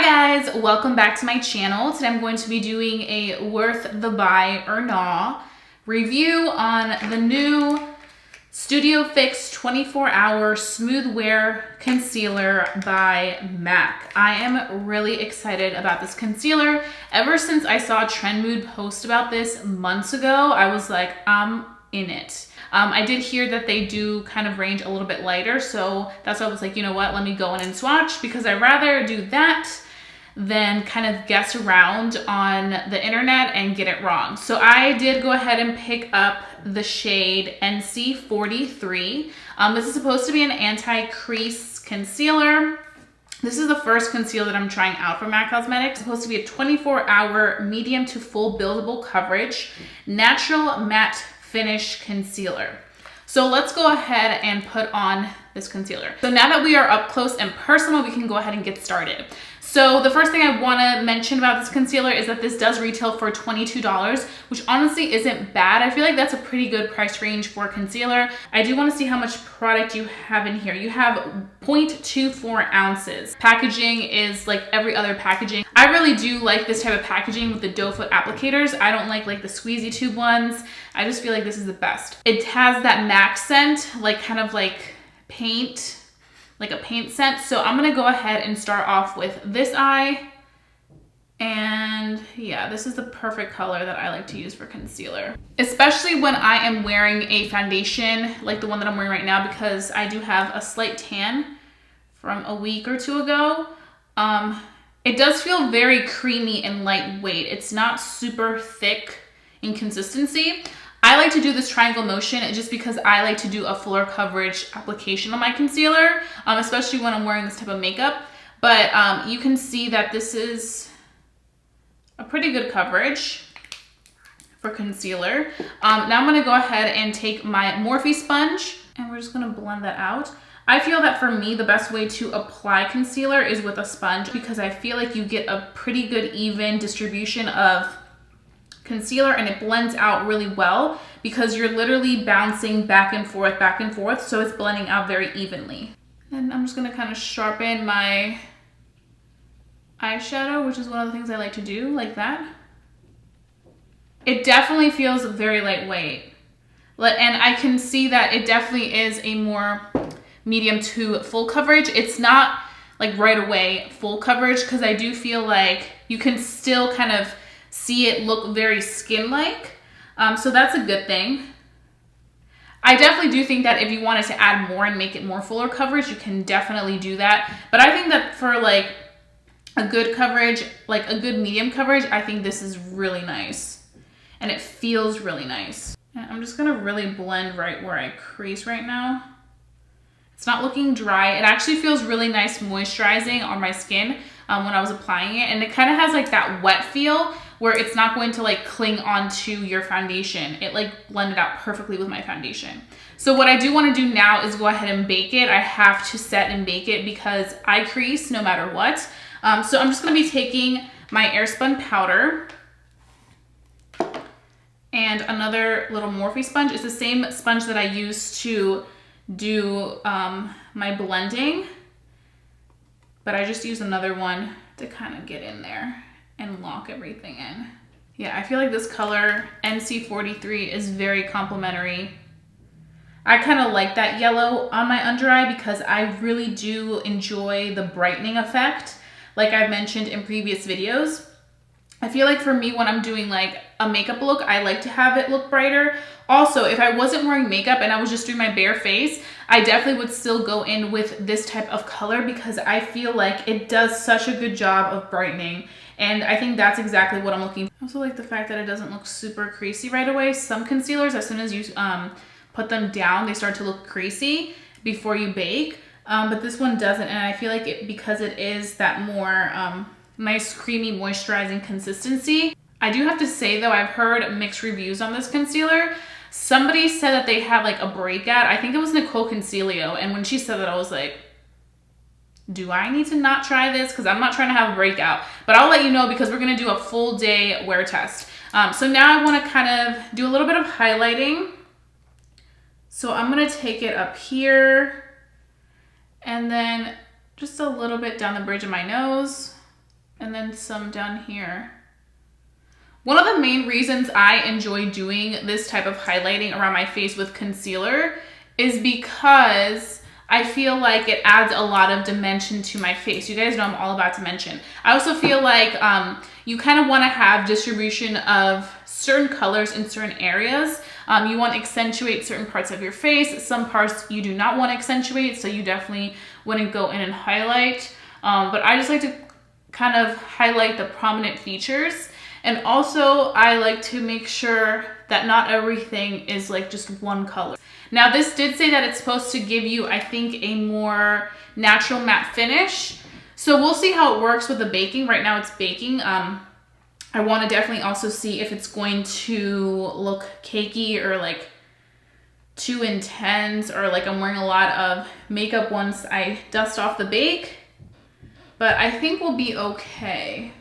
guys, welcome back to my channel. Today I'm going to be doing a worth the buy or nah review on the new Studio Fix 24-hour smooth wear concealer by MAC. I am really excited about this concealer. Ever since I saw Trend Mood post about this months ago, I was like, I'm in it. I did hear that they do kind of range a little bit lighter, so that's why I was like, you know what, let me go in and swatch, because I'd rather do that than kind of guess around on the internet and get it wrong. So I did go ahead and pick up the shade NC43. This is supposed to be an anti-crease concealer. This is the first concealer that I'm trying out from MAC Cosmetics. It's supposed to be a 24-hour medium to full buildable coverage, natural matte finish concealer. So let's go ahead and put on this concealer. So now that we are up close and personal, we can go ahead and get started. So the first thing I want to mention about this concealer is that this does retail for $22, which honestly isn't bad. I feel like that's a pretty good price range for concealer. I do want to see how much product you have in here. You have 0.24 ounces. Packaging is like every other packaging. I really do like this type of packaging with the doe foot applicators. I don't like the squeezy tube ones. I just feel like this is the best. It has that MAC scent, like kind of like paint, like a paint scent. So I'm gonna go ahead and start off with this eye. And yeah, this is the perfect color that I like to use for concealer, especially when I am wearing a foundation like the one that I'm wearing right now, because I do have a slight tan from a week or two ago. It does feel very creamy and lightweight. It's not super thick in consistency. I like to do this triangle motion just because I like to do a fuller coverage application on my concealer, especially when I'm wearing this type of makeup. But you can see that this is a pretty good coverage for concealer. Now I'm gonna go ahead and take my Morphe sponge and we're just gonna blend that out. I feel that for me, the best way to apply concealer is with a sponge, because I feel like you get a pretty good even distribution of concealer and it blends out really well because you're literally bouncing back and forth, so it's blending out very evenly. And I'm just gonna kind of sharpen my eyeshadow, which is one of the things I like to do, like that. It definitely feels very lightweight, and I can see that it definitely is a more medium to full coverage. It's not like right away full coverage, because I do feel like you can still kind of see it look very skin-like. So that's a good thing. I definitely do think that if you wanted to add more and make it more fuller coverage, you can definitely do that. But I think that for like a good coverage, like a good medium coverage, I think this is really nice. And it feels really nice. And I'm just gonna really blend right where I crease right now. It's not looking dry. It actually feels really nice moisturizing on my skin when I was applying it. And it kind of has like that wet feel where it's not going to like cling onto your foundation. It like blended out perfectly with my foundation. So what I do want to do now is go ahead and bake it. I have to set and bake it because I crease no matter what. So I'm just going to be taking my Airspun powder and another little Morphe sponge. It's the same sponge that I use to do my blending, but I just use another one to kind of get in there and lock everything in. Yeah, I feel like this color NC43 is very complimentary. I kind of like that yellow on my under eye because I really do enjoy the brightening effect, like I've mentioned in previous videos. I feel like for me, when I'm doing like a makeup look, I like to have it look brighter. Also, if I wasn't wearing makeup and I was just doing my bare face, I definitely would still go in with this type of color because I feel like it does such a good job of brightening. And I think that's exactly what I'm looking for. I also like the fact that it doesn't look super creasy right away. Some concealers, as soon as you put them down, they start to look creasy before you bake. But this one doesn't, and I feel like it, because it is that more nice creamy moisturizing consistency. I do have to say though, I've heard mixed reviews on this concealer. Somebody said that they had like a breakout. I think it was Nicole Concilio, and when she said that, I was like, do I need to not try this? Because I'm not trying to have a breakout, but I'll let you know because we're gonna do a full day wear test. So now I wanna kind of do a little bit of highlighting. So I'm gonna take it up here and then just a little bit down the bridge of my nose. and then some down here. One of the main reasons I enjoy doing this type of highlighting around my face with concealer is because I feel like it adds a lot of dimension to my face. You guys know I'm all about dimension. I also feel like you kind of want to have distribution of certain colors in certain areas. You want to accentuate certain parts of your face. Some parts you do not want to accentuate, so you definitely wouldn't go in and highlight. But I just like to kind of highlight the prominent features. And also I like to make sure that not everything is like just one color. Now this did say that it's supposed to give you, I think, a more natural matte finish. So we'll see how it works with the baking. Right now it's baking. I want to definitely also see if it's going to look cakey or like too intense, or like I'm wearing a lot of makeup once I dust off the bake. But I think we'll be okay.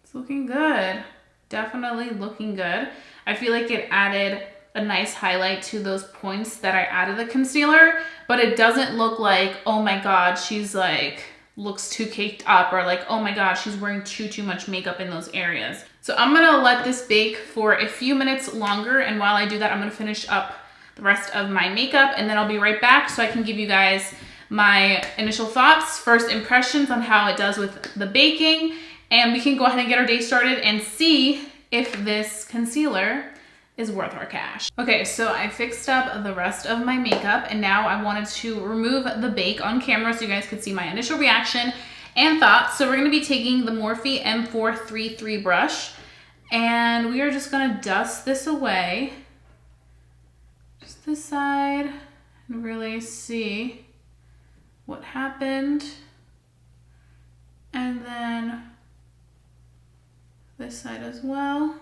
It's looking good. Definitely looking good. I feel like it added a nice highlight to those points that I added the concealer, but it doesn't look like, oh my God, she's like, looks too caked up, or like, oh my God, she's wearing too much makeup in those areas. So I'm gonna let this bake for a few minutes longer, and while I do that, I'm gonna finish up the rest of my makeup, and then I'll be right back so I can give you guys my initial thoughts, first impressions on how it does with the baking, and we can go ahead and get our day started and see if this concealer is worth our cash. Okay, so I fixed up the rest of my makeup, and now I wanted to remove the bake on camera so you guys could see my initial reaction and thoughts. So we're gonna be taking the Morphe M433 brush, and we are just gonna dust this away, just this side, and really see what happened. And then this side as well.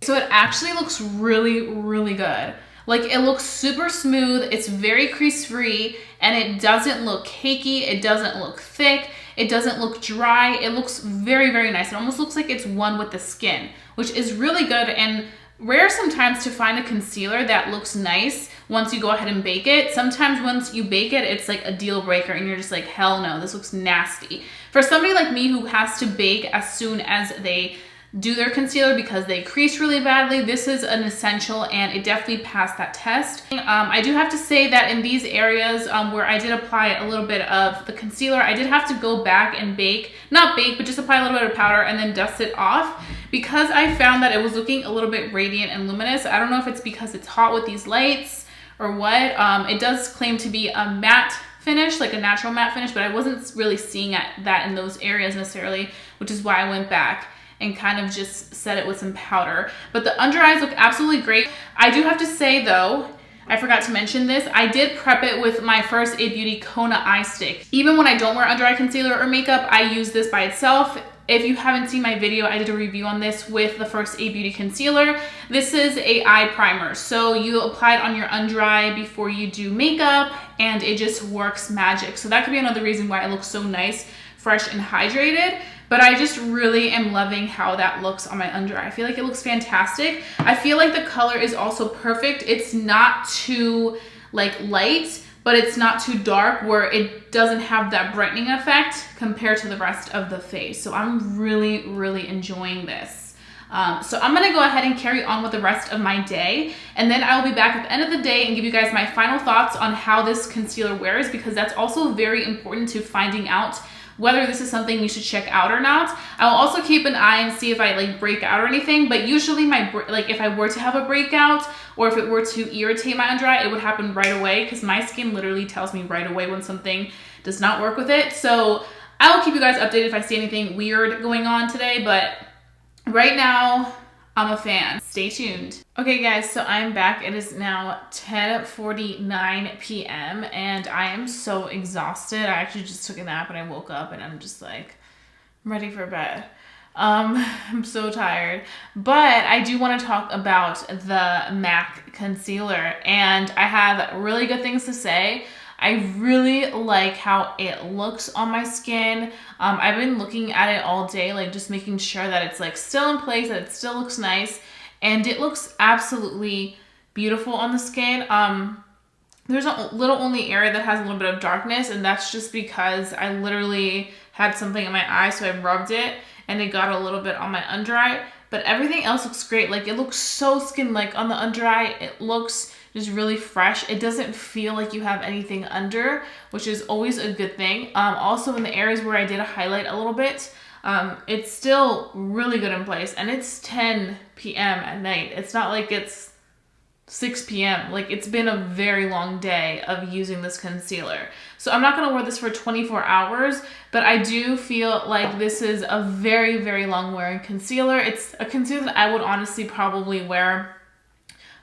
So it actually looks really good. Like, it looks super smooth, it's very crease free, and it doesn't look cakey, it doesn't look thick, it doesn't look dry. It looks very nice. It almost looks like it's one with the skin, which is really good and rare sometimes to find a concealer that looks nice once you go ahead and bake it. Sometimes once you bake it, it's like a deal breaker and you're just like, hell no, this looks nasty. For somebody like me who has to bake as soon as they do their concealer because they crease really badly, this is an essential, and it definitely passed that test. I do have to say that in these areas where I did apply a little bit of the concealer, I did have to go back and bake, not bake, but just apply a little bit of powder and then dust it off, because I found that it was looking a little bit radiant and luminous. I don't know if it's because it's hot with these lights or what. It does claim to be a matte finish, like a natural matte finish, but I wasn't really seeing that in those areas necessarily, which is why I went back and kind of just set it with some powder. But the under eyes look absolutely great. I do have to say though, I forgot to mention this, I did prep it with my First Aid Beauty Kona Eye Stick. Even when I don't wear under eye concealer or makeup, I use this by itself. If you haven't seen my video, I did a review on this with the First Aid Beauty Concealer. This is a eye primer. So you apply it on your under eye before you do makeup, and it just works magic. So that could be another reason why it looks so nice, fresh, and hydrated. But I just really am loving how that looks on my under eye. I feel like it looks fantastic. I feel like the color is also perfect. It's not too like light, but it's not too dark where it doesn't have that brightening effect compared to the rest of the face. So I'm really enjoying this. So I'm gonna go ahead and carry on with the rest of my day, and then I will be back at the end of the day and give you guys my final thoughts on how this concealer wears, because that's also very important to finding out whether this is something you should check out or not. I'll also keep an eye and see if I like break out or anything, but usually if I were to have a breakout or if it were to irritate my under eye, it would happen right away, because my skin literally tells me right away when something does not work with it. So I'll keep you guys updated if I see anything weird going on today, but right now, I'm a fan. Stay tuned. Okay guys, so I'm back. It is now 10:49 p.m. and I am so exhausted. I actually just took a nap and I woke up and I'm just like, I'm ready for bed. I'm so tired, but I do want to talk about the MAC concealer, and I have really good things to say. I really like how it looks on my skin. I've been looking at it all day, like just making sure that it's like still in place, that it still looks nice, and it looks absolutely beautiful on the skin. There's a little only area that has a little bit of darkness, and that's just because I literally had something in my eye, so I rubbed it, and it got a little bit on my under eye, but everything else looks great. Like, it looks so skin-like on the under eye. It looks just really fresh. It doesn't feel like you have anything under, which is always a good thing. Also in the areas where I did a highlight a little bit, it's still really good in place, and it's 10 p.m. at night. It's not like it's 6 p.m. Like, it's been a very long day of using this concealer. So I'm not going to wear this for 24 hours, but I do feel like this is a very, very long wearing concealer. It's a concealer that I would honestly probably wear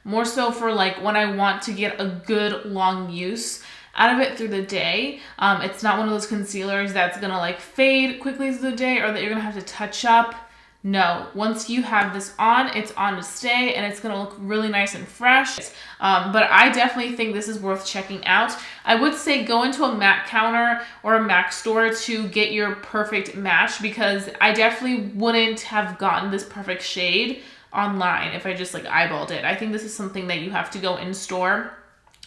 more so for like when I want to get a good long use out of it through the day. It's not one of those concealers that's gonna like fade quickly through the day or that you're gonna have to touch up. No, once you have this on, it's on to stay, and it's gonna look really nice and fresh. But I definitely think this is worth checking out. I would say go into a MAC counter or a MAC store to get your perfect match, because I definitely wouldn't have gotten this perfect shade online if I just like eyeballed it. I think this is something that you have to go in store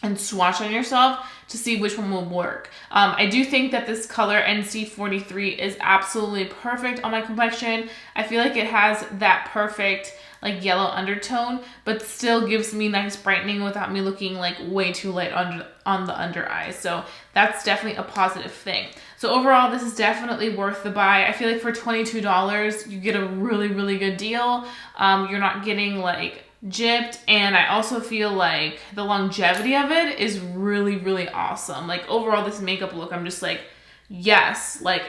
and swatch on yourself to see which one will work. I do think that this color NC43 is absolutely perfect on my complexion. I feel like it has that perfect like yellow undertone, but still gives me nice brightening without me looking like way too light on the under eye. So that's definitely a positive thing. So overall, this is definitely worth the buy. I feel like for $22, you get a really, really good deal. You're not getting like gypped, and I also feel like the longevity of it is really, really awesome. Like overall, this makeup look, I'm just like, yes, like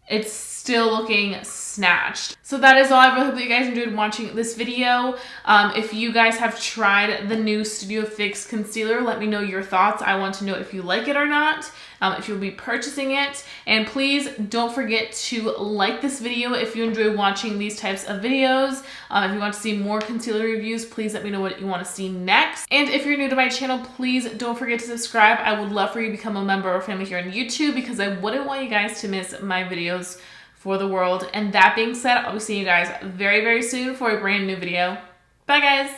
it's still looking snatched. So that is all. I really hope that you guys enjoyed watching this video. If you guys have tried the new Studio Fix concealer, let me know your thoughts. I want to know if you like it or not, if you'll be purchasing it. And please don't forget to like this video if you enjoy watching these types of videos. If you want to see more concealer reviews, please let me know what you want to see next. And if you're new to my channel, please don't forget to subscribe. I would love for you to become a member of our family here on YouTube, because I wouldn't want you guys to miss my videos for the world. And that being said, I'll be seeing you guys very, very soon for a brand new video. Bye guys.